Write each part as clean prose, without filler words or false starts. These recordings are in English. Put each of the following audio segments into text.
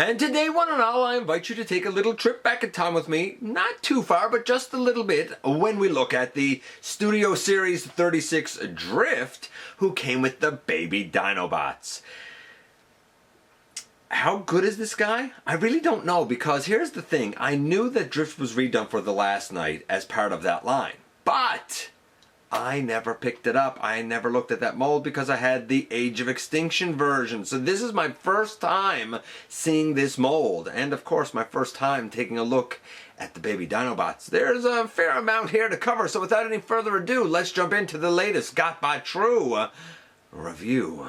And today, one and all, I invite you to take a little trip back in time with me, not too far, but just a little bit, when we look at the Studio Series 36 Drift, who came with the baby Dinobots. How good is this guy? I really don't know, because here's the thing. I knew that Drift was redone for the last night as part of that line, but I never picked it up. I never looked at that mold because I had the Age of Extinction version. So this is my first time seeing this mold. And of course, my first time taking a look at the baby Dinobots. There's a fair amount here to cover. So without any further ado, let's jump into the latest GotBot True review.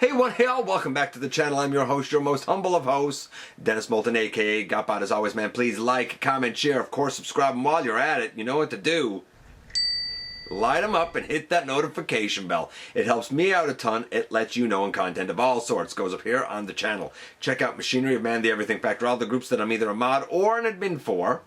Hey one, hey all, welcome back to the channel. I'm your host, your most humble of hosts, Dennis Moulton, aka GotBot. As always, man, please like, comment, share, of course, subscribe, and while you're at it, you know what to do. Light them up and hit that notification bell. It helps me out a ton. It lets you know when content of all sorts goes up here on the channel. Check out Machinery of Man, The Everything Factor, all the groups that I'm either a mod or an admin for.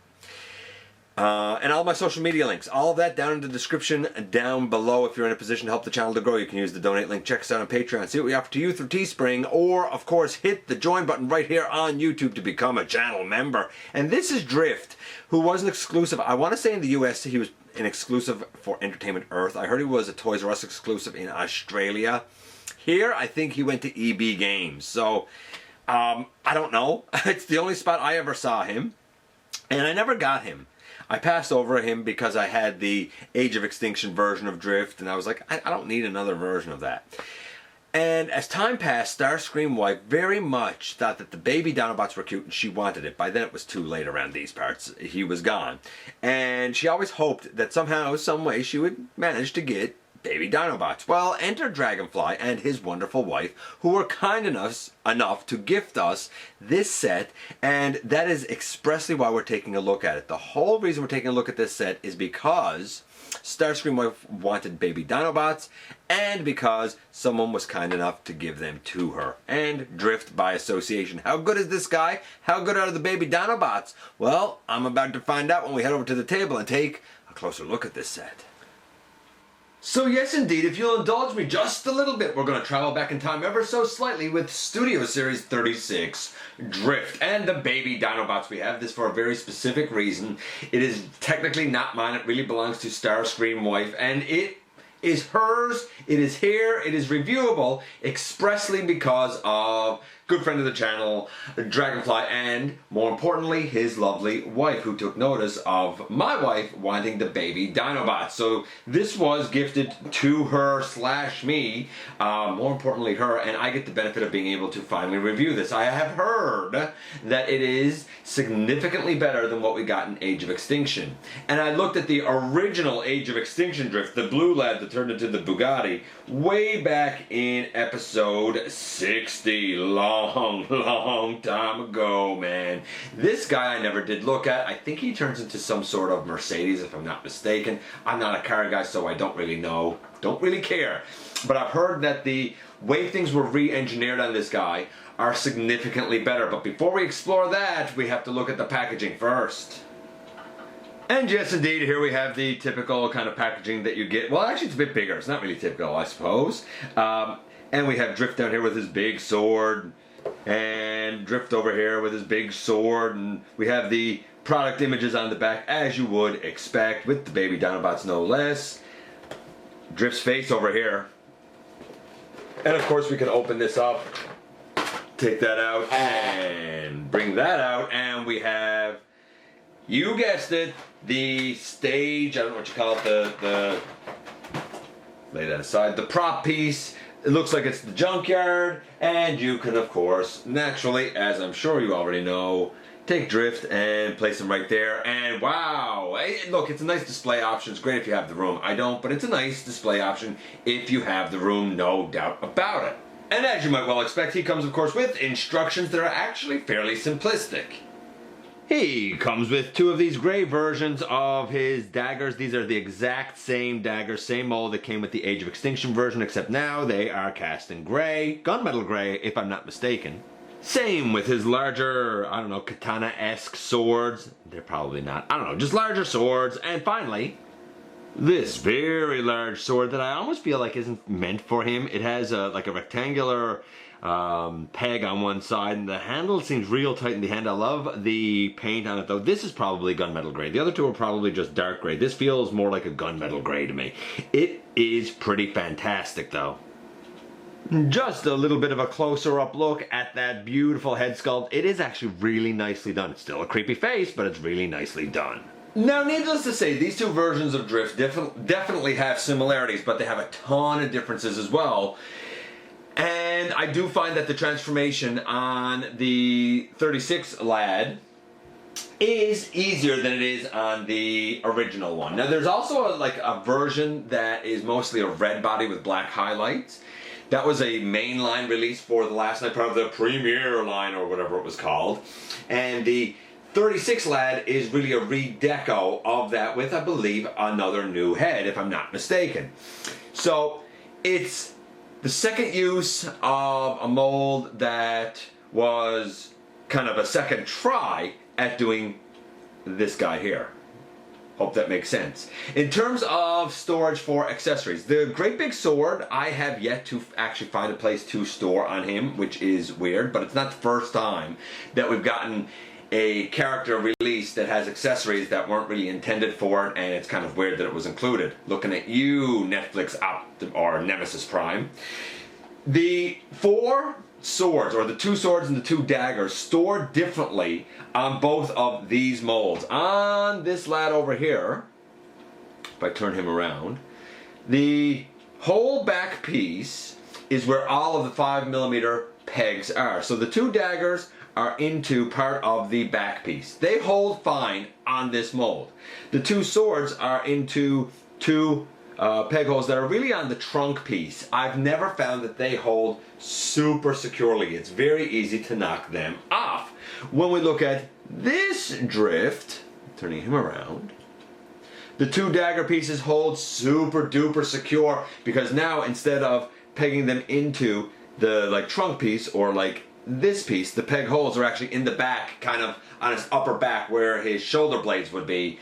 And all my social media links, all of that down in the description down below. If you're in a position to help the channel to grow, you can use the donate link. Check us out on Patreon, see what we offer to you through Teespring, or of course hit the join button right here on YouTube to become a channel member. And this is Drift, who was an exclusive. I want to say in the US he was an exclusive for Entertainment Earth. I heard he was a Toys R Us exclusive in Australia. Here I think he went to EB Games. So I don't know. It's the only spot I ever saw him, and I never got him. I passed over him because I had the Age of Extinction version of Drift, and I was like, I don't need another version of that. And as time passed, Starscream wife very much thought that the baby Dinobots were cute, and she wanted it. By then it was too late around these parts. He was gone. And she always hoped that somehow, some way, she would manage to get baby Dinobots. Well, enter Dragonfly and his wonderful wife, who were kind enough to gift us this set, and that is expressly why we're taking a look at it. The whole reason we're taking a look at this set is because Starscream wife wanted baby Dinobots, and because someone was kind enough to give them to her. And Drift by association. How good is this guy? How good are the baby Dinobots? Well, I'm about to find out when we head over to the table and take a closer look at this set. So yes indeed, if you'll indulge me just a little bit, we're going to travel back in time ever so slightly with Studio Series 36 Drift and the baby Dinobots. We have this for a very specific reason. It is technically not mine, it really belongs to Starscream wife, and it is hers, it is here, it is reviewable expressly because of good friend of the channel, Dragonfly, and more importantly, his lovely wife, who took notice of my wife wanting the baby Dinobots. So this was gifted to her / me, more importantly her, and I get the benefit of being able to finally review this. I have heard that it is significantly better than what we got in Age of Extinction. And I looked at the original Age of Extinction Drift, the blue lad that turned into the Bugatti, way back in episode 60. Long time ago, man. This guy I never did look at. I think he turns into some sort of Mercedes, if I'm not mistaken. I'm not a car guy, so I don't really know. Don't really care. But I've heard that the way things were re-engineered on this guy are significantly better. But before we explore that, we have to look at the packaging first. And yes, indeed, here we have the typical kind of packaging that you get. Well, actually, it's a bit bigger. It's not really typical, I suppose. And we have Drift down here with his big sword, and Drift over here with his big sword, and we have the product images on the back, as you would expect, with the baby Dinobots no less. Drift's face over here. And of course we can open this up, take that out, and bring that out, and we have, you guessed it, the stage, I don't know what you call it, lay that aside, the prop piece. It looks like it's the junkyard, and you can, of course, naturally, as I'm sure you already know, take Drift and place him right there, and wow! Hey, look, it's a nice display option. It's great if you have the room. I don't, but it's a nice display option if you have the room, no doubt about it. And as you might well expect, he comes, of course, with instructions that are actually fairly simplistic. He comes with two of these gray versions of his daggers. These are the exact same daggers, same mold that came with the Age of Extinction version, except now they are cast in gray, gunmetal gray, if I'm not mistaken. Same with his larger, I don't know, katana-esque swords. They're probably not. I don't know, just larger swords. And finally, this very large sword that I almost feel like isn't meant for him. It has like a rectangular peg on one side, and the handle seems real tight in the hand. I love the paint on it though. This is probably gunmetal gray. The other two are probably just dark gray. This feels more like a gunmetal gray to me. It is pretty fantastic though. Just a little bit of a closer up look at that beautiful head sculpt. It is actually really nicely done. It's still a creepy face, but it's really nicely done. Now, needless to say, these two versions of Drift definitely have similarities, but they have a ton of differences as well. And I do find that the transformation on the 36 lad is easier than it is on the original one. Now, there's also a version that is mostly a red body with black highlights. That was a mainline release for the last night, part of the premiere line or whatever it was called. And the 36 lad is really a redeco of that with, I believe, another new head, if I'm not mistaken. So it's the second use of a mold that was kind of a second try at doing this guy here. Hope that makes sense. In terms of storage for accessories, the great big sword, I have yet to actually find a place to store on him, which is weird, but it's not the first time that we've gotten a character release that has accessories that weren't really intended for it, and it's kind of weird that it was included. Looking at you, Netflix or Nemesis Prime. The 4 swords, or the 2 swords and the 2 daggers, store differently on both of these molds. On this lad over here, if I turn him around, the whole back piece is where all of the 5mm pegs are. So the 2 daggers are into part of the back piece. They hold fine on this mold. The 2 swords are into 2 peg holes that are really on the trunk piece. I've never found that they hold super securely. It's very easy to knock them off. When we look at this Drift, turning him around, the 2 dagger pieces hold super duper secure, because now instead of pegging them into the trunk piece or this piece, the peg holes are actually in the back, kind of on his upper back where his shoulder blades would be,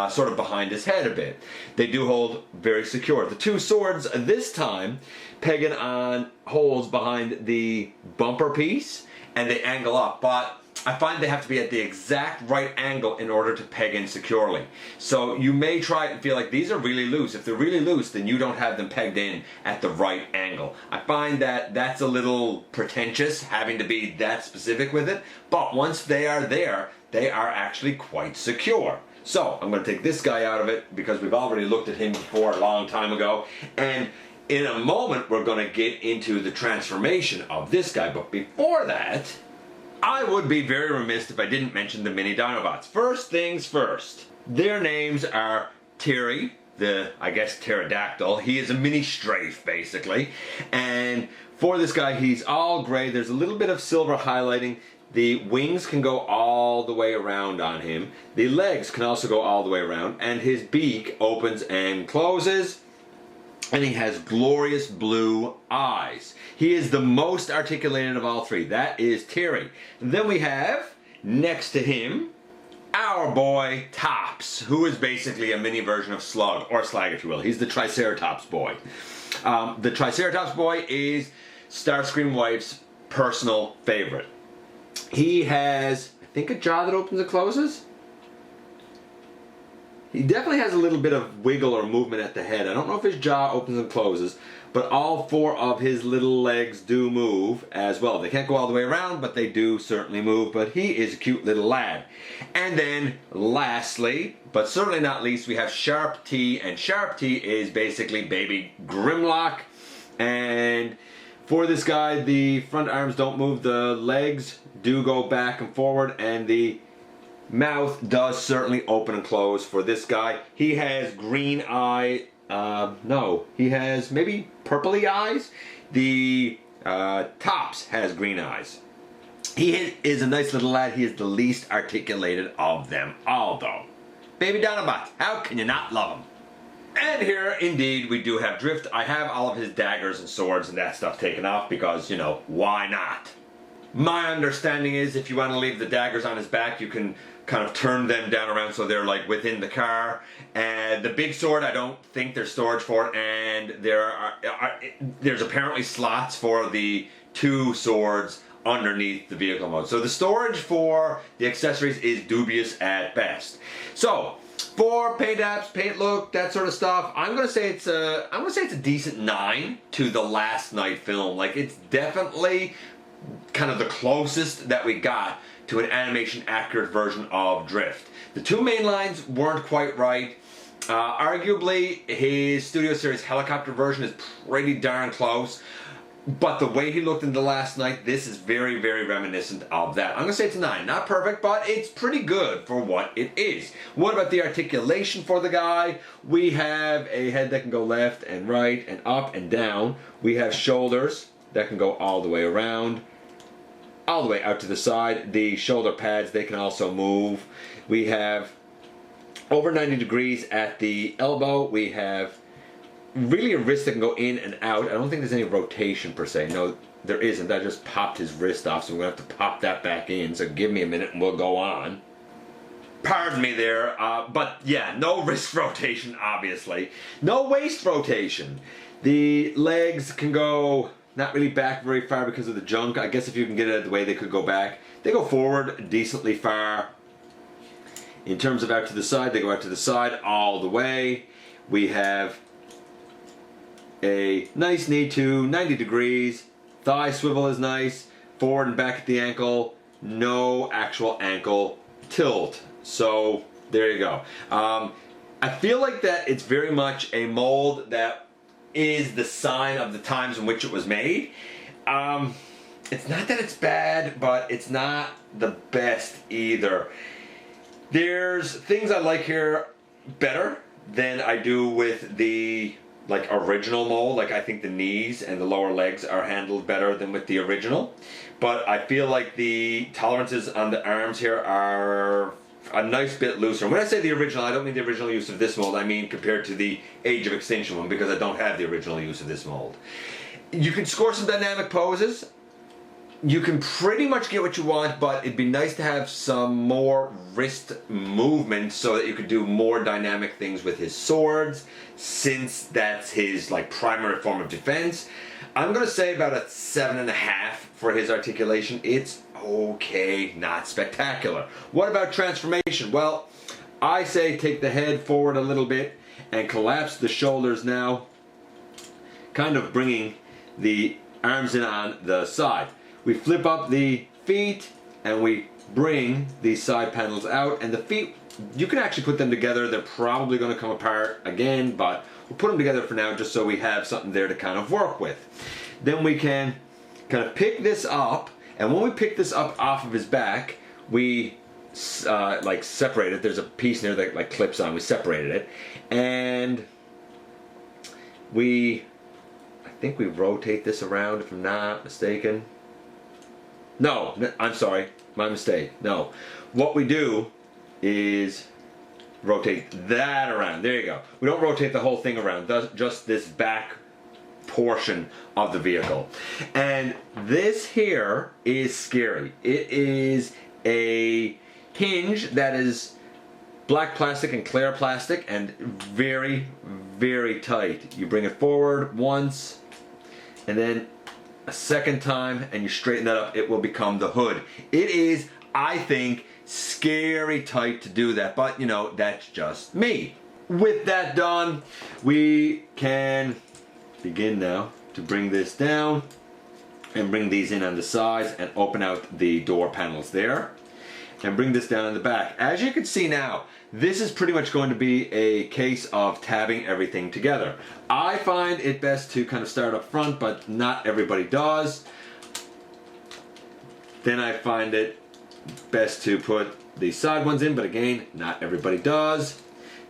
sort of behind his head a bit. They do hold very secure. The 2 swords this time pegging on holes behind the bumper piece, and they angle up, but I find they have to be at the exact right angle in order to peg in securely. So you may try it and feel like these are really loose. If they're really loose, then you don't have them pegged in at the right angle. I find that that's a little pretentious, having to be that specific with it, but once they are there, they are actually quite secure. So I'm going to take this guy out of it because we've already looked at him before a long time ago, and in a moment we're going to get into the transformation of this guy, but before that, I would be very remiss if I didn't mention the mini Dinobots. First things first, their names are Pterry, the, I guess, pterodactyl. He is a mini strafe, basically. And for this guy, he's all gray. There's a little bit of silver highlighting. The wings can go all the way around on him. The legs can also go all the way around. And his beak opens and closes. And he has glorious blue eyes. He is the most articulated of all 3. That is Pterry. Then we have, next to him, our boy Tops, who is basically a mini version of Slug, or Slag if you will. He's the Triceratops boy. The Triceratops boy is Starscream Wife's personal favorite. He has, I think, a jaw that opens and closes. He definitely has a little bit of wiggle or movement at the head. I don't know if his jaw opens and closes, but all 4 of his little legs do move as well. They can't go all the way around, but they do certainly move, but he is a cute little lad. And then lastly, but certainly not least, we have Sharp T, and Sharp T is basically baby Grimlock. And for this guy, the front arms don't move, the legs do go back and forward, and the mouth does certainly open and close for this guy. He has green eye, no, he has maybe purpley eyes. The Tops has green eyes. He is a nice little lad. He is the least articulated of them all, though. Baby Dinobots, how can you not love him? And here, indeed, we do have Drift. I have all of his daggers and swords and that stuff taken off because, you know, why not? My understanding is if you want to leave the daggers on his back, you can kind of turn them down around so they're like within the car. And the big sword, I don't think there's storage for it, and there's apparently slots for the 2 swords underneath the vehicle mode. So the storage for the accessories is dubious at best. So for paint apps, paint look, that sort of stuff, I'm gonna say it's a decent 9 to the Last Night film. Like, it's definitely kind of the closest that we got to an animation accurate version of Drift. The 2 main lines weren't quite right. Arguably, his Studio Series helicopter version is pretty darn close. But the way he looked in The Last Night, this is very, very reminiscent of that. I'm going to say it's a 9. Not perfect, but it's pretty good for what it is. What about the articulation for the guy? We have a head that can go left and right and up and down. We have shoulders that can go all the way around, all the way out to the side. The shoulder pads, they can also move. We have over 90 degrees at the elbow. We have really a wrist that can go in and out. I don't think there's any rotation per se. No, there isn't. I just popped his wrist off, so I'm going to have to pop that back in. So give me a minute and we'll go on. Pardon me there, but yeah, no wrist rotation, obviously. No waist rotation. The legs can go not really back very far because of the junk. I guess if you can get it out of the way, they could go back. They go forward decently far. In terms of out to the side, they go out to the side all the way. We have a nice knee to 90 degrees. Thigh swivel is nice. Forward and back at the ankle. No actual ankle tilt. So there you go. I feel like that it's very much a mold that is the sign of the times in which it was made. It's not that it's bad, but it's not the best either. There's things I like here better than I do with the original mold. Like, I think the knees and the lower legs are handled better than with the original. But I feel like the tolerances on the arms here are a nice bit looser. When I say the original, I don't mean the original use of this mold. I mean compared to the Age of Extinction one, because I don't have the original use of this mold. You can score some dynamic poses. You can pretty much get what you want, but it'd be nice to have some more wrist movement so that you could do more dynamic things with his swords, since that's his primary form of defense. I'm going to say about a 7.5 for his articulation. It's okay, not spectacular. What about transformation? Well, I say take the head forward a little bit and collapse the shoulders now, kind of bringing the arms in on the side. We flip up the feet and we bring these side panels out, and the feet, you can actually put them together. They're probably going to come apart again, but we'll put them together for now just so we have something there to kind of work with. Then we can kind of pick this up, and when we pick this up off of his back, we separate it. There's a piece there that clips on. We separated it, and I think we rotate this around, if I'm not mistaken. No, I'm sorry, my mistake. No, what we do is rotate that around. There you go. We don't rotate the whole thing around, just this back portion of the vehicle. And this here is scary. It is a hinge that is black plastic and clear plastic, and very, very tight. You bring it forward once, and then a second time, and you straighten that up, it will become the hood. It is, I think, scary tight to do that, but that's just me. With that done, we can begin now to bring this down and bring these in on the sides and open out the door panels there and bring this down on the back. As you can see now, this is pretty much going to be a case of tabbing everything together. I find it best to kind of start up front, but not everybody does. Then I find it best to put the side ones in, but again, not everybody does.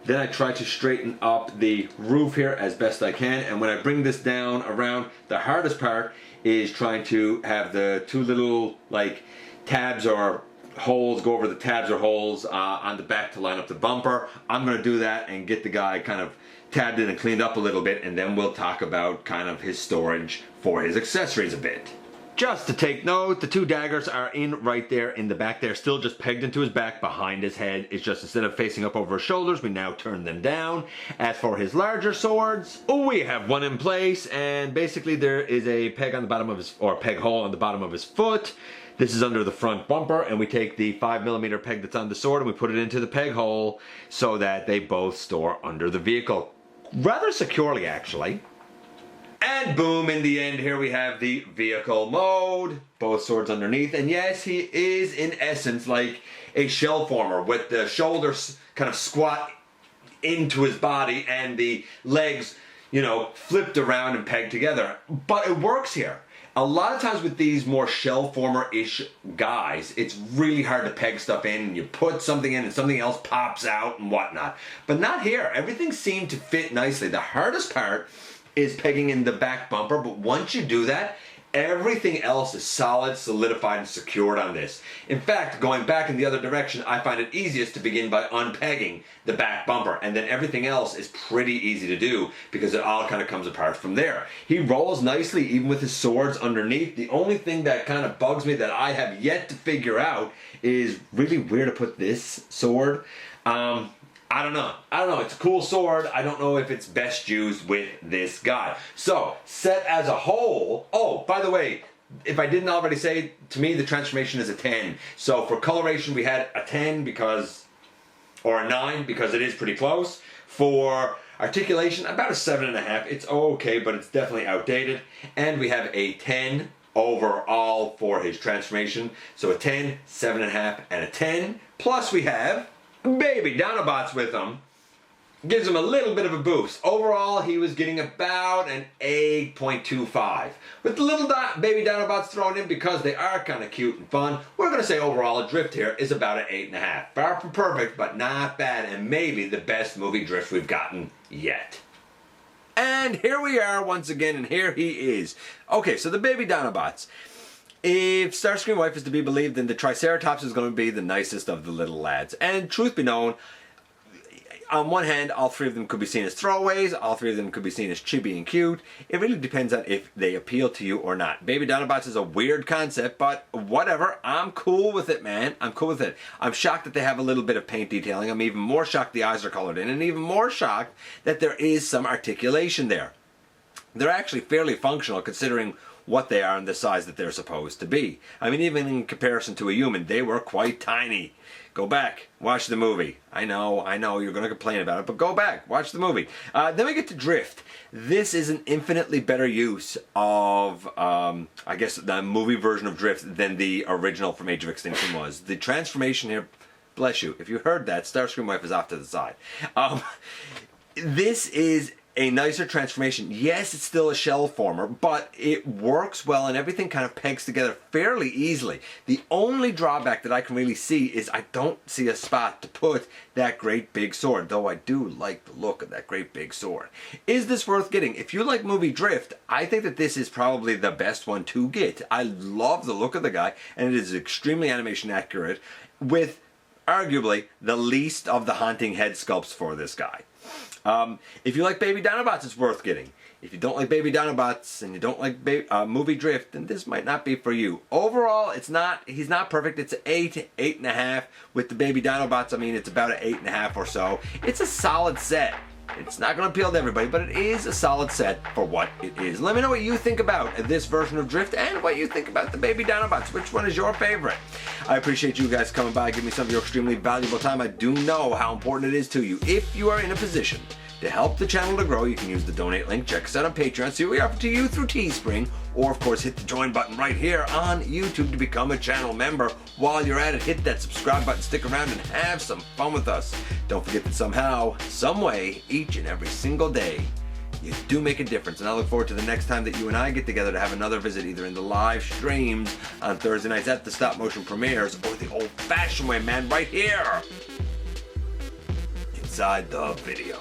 Then I try to straighten up the roof here as best I can, and when I bring this down around, the hardest part is trying to have the two little tabs or holes go over the tabs or holes on the back to line up the bumper. I'm going to do that and get the guy kind of tabbed in and cleaned up a little bit, and then we'll talk about kind of his storage for his accessories a bit. Just to take note, the two daggers are in right there in the back there, still just pegged into his back behind his head. It's just instead of facing up over his shoulders, we now turn them down. As for his larger swords, we have one in place, and basically there is a peg on the bottom of his, or a peg hole on the bottom of his foot. This is under the front bumper, and we take the 5mm peg that's on the sword and we put it into the peg hole so that they both store under the vehicle. Rather securely, actually. And boom, in the end, here we have the vehicle mode. Both swords underneath. And yes, he is in essence like a shell former with the shoulders kind of squat into his body and the legs, you know, flipped around and pegged together. But it works here. A lot of times with these more shell former-ish guys, it's really hard to peg stuff in, and you put something in and something else pops out and whatnot. But not here. Everything seemed to fit nicely. The hardest part is pegging in the back bumper, but once you do that, everything else is solid, solidified, and secured on this. In fact, going back in the other direction, I find it easiest to begin by unpegging the back bumper, and then everything else is pretty easy to do because it all kind of comes apart from there. He rolls nicely even with his swords underneath. The only thing that kind of bugs me that I have yet to figure out is really where to put this sword. I don't know. It's a cool sword. I don't know if it's best used with this guy. So, set as a whole. Oh, by the way, if I didn't already say, to me the transformation is a 10. So for coloration we had a 10 because, or a 9 because it is pretty close. For articulation, about a 7.5. It's okay, but it's definitely outdated. And we have a 10 overall for his transformation. So a 10, 7.5, and a 10. Plus we have baby Dinobots with him. Gives him a little bit of a boost. Overall, he was getting about an 8.25. With the little baby Dinobots thrown in because they are kind of cute and fun, we're going to say overall a drift here is about an 8.5. Far from perfect, but not bad, and maybe the best movie drift we've gotten yet. And here we are once again, and here he is. Okay, so the baby Dinobots. If Starscream Wife is to be believed, then the Triceratops is going to be the nicest of the little lads. And truth be known, on one hand, all three of them could be seen as throwaways, all three of them could be seen as chibi and cute. It really depends on if they appeal to you or not. Baby Dinobots is a weird concept, but whatever. I'm cool with it, man. I'm cool with it. I'm shocked that they have a little bit of paint detailing. I'm even more shocked the eyes are colored in, and even more shocked that there is some articulation there. They're actually fairly functional considering what they are and the size that they're supposed to be. I mean, even in comparison to a human, they were quite tiny. Go back, watch the movie. I know, you're going to complain about it, but go back, watch the movie. Then we get to Drift. This is an infinitely better use of, I guess, the movie version of Drift than the original from Age of Extinction was. The transformation here, bless you, if you heard that, Starscream Wife is off to the side. This is a nicer transformation. Yes, it's still a shell former, but it works well and everything kind of pegs together fairly easily. The only drawback that I can really see is I don't see a spot to put that great big sword, though I do like the look of that great big sword. Is this worth getting? If you like movie Drift, I think that this is probably the best one to get. I love the look of the guy, and it is extremely animation accurate with arguably the least of the haunting head sculpts for this guy. If you like Baby Dinobots, it's worth getting. If you don't like Baby Dinobots and you don't like movie Drift, then this might not be for you. Overall, he's not perfect. It's an 8, 8.5. With the Baby Dinobots, I mean, it's about an 8.5 or so. It's a solid set. It's not going to appeal to everybody, but it is a solid set for what it is. Let me know what you think about this version of Drift and what you think about the Baby Dinobots. Which one is your favorite? I appreciate you guys coming by, giving me some of your extremely valuable time. I do know how important it is to you. If you are in a position to help the channel to grow, you can use the donate link. Check us out on Patreon. See what we offer to you through Teespring. Or, of course, hit the join button right here on YouTube to become a channel member. While you're at it, hit that subscribe button, stick around, and have some fun with us. Don't forget that somehow, some way, each and every single day, you do make a difference. And I look forward to the next time that you and I get together to have another visit, either in the live streams on Thursday nights at the stop motion premieres, or the old-fashioned way, man, right here inside the video.